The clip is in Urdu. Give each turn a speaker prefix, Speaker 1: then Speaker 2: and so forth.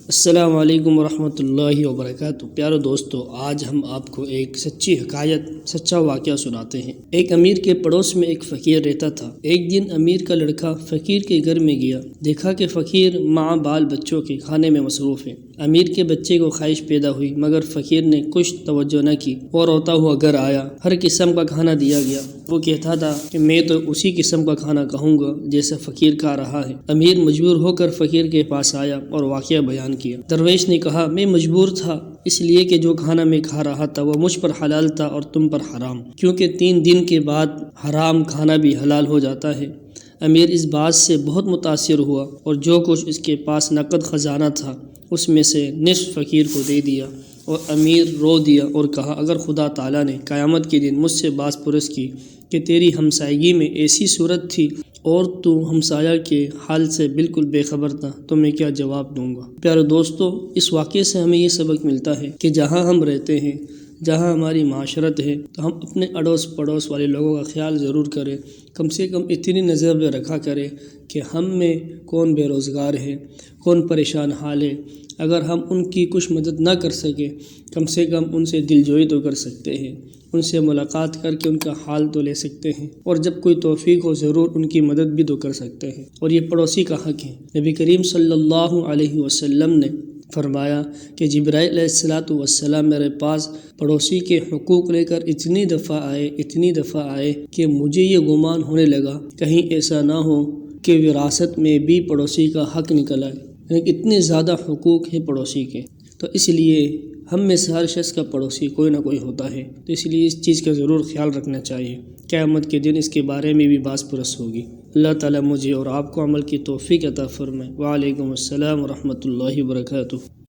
Speaker 1: السلام علیکم ورحمۃ اللہ وبرکاتہ۔ پیارے دوستو، آج ہم آپ کو ایک سچی حکایت، سچا واقعہ سناتے ہیں۔ ایک امیر کے پڑوس میں ایک فقیر رہتا تھا۔ ایک دن امیر کا لڑکا فقیر کے گھر میں گیا، دیکھا کہ فقیر ماں بال بچوں کے کھانے میں مصروف ہے۔ امیر کے بچے کو خواہش پیدا ہوئی، مگر فقیر نے کچھ توجہ نہ کی۔ وہ روتا ہوا گھر آیا، ہر قسم کا کھانا دیا گیا۔ وہ کہتا تھا کہ میں تو اسی قسم کا کھانا کہوں گا جیسا فقیر کھا رہا ہے۔ امیر مجبور ہو کر فقیر کے پاس آیا اور واقعہ بیان کیا۔ درویش نے کہا، میں مجبور تھا اس لیے کہ جو کھانا میں کھا رہا تھا وہ مجھ پر حلال تھا اور تم پر حرام، کیونکہ 3 دن کے بعد حرام کھانا بھی حلال ہو جاتا ہے۔ امیر اس بات سے بہت متاثر ہوا اور جو کچھ اس کے پاس نقد خزانہ تھا اس میں سے نصف فقیر کو دے دیا، اور امیر رو دیا اور کہا، اگر خدا تعالیٰ نے قیامت کے دن مجھ سے باز پرس کی کہ تیری ہمسائیگی میں ایسی صورت تھی اور تو ہمسایہ کے حال سے بالکل بے خبر تھا، تو میں کیا جواب دوں گا؟ پیارے دوستو، اس واقعے سے ہمیں یہ سبق ملتا ہے کہ جہاں ہم رہتے ہیں، جہاں ہماری معاشرت ہے، تو ہم اپنے اڑوس پڑوس والے لوگوں کا خیال ضرور کریں۔ کم سے کم اتنی نظر میں رکھا کریں کہ ہم میں کون بے روزگار ہے، کون پریشان حال ہے۔ اگر ہم ان کی کچھ مدد نہ کر سکیں، کم سے کم ان سے دل جوئی تو کر سکتے ہیں، ان سے ملاقات کر کے ان کا حال تو لے سکتے ہیں، اور جب کوئی توفیق ہو ضرور ان کی مدد بھی تو کر سکتے ہیں۔ اور یہ پڑوسی کا حق ہے۔ نبی کریم صلی اللہ علیہ وسلم نے فرمایا کہ جبرائیل علیہ السلام میرے پاس پڑوسی کے حقوق لے کر اتنی دفعہ آئے کہ مجھے یہ گمان ہونے لگا کہیں ایسا نہ ہو کہ وراثت میں بھی پڑوسی کا حق نکل آئے۔ یعنی اتنے زیادہ حقوق ہیں پڑوسی کے، تو اس لیے ہم میں سے ہر شخص کا پڑوسی کوئی نہ کوئی ہوتا ہے، تو اس لیے اس چیز کا ضرور خیال رکھنا چاہیے۔ قیامت کے دن اس کے بارے میں بھی باز پرس ہوگی۔ اللہ تعالیٰ مجھے اور آپ کو عمل کی توفیق عطا فرمائے۔ وعلیکم السلام ورحمۃ اللہ وبرکاتہ۔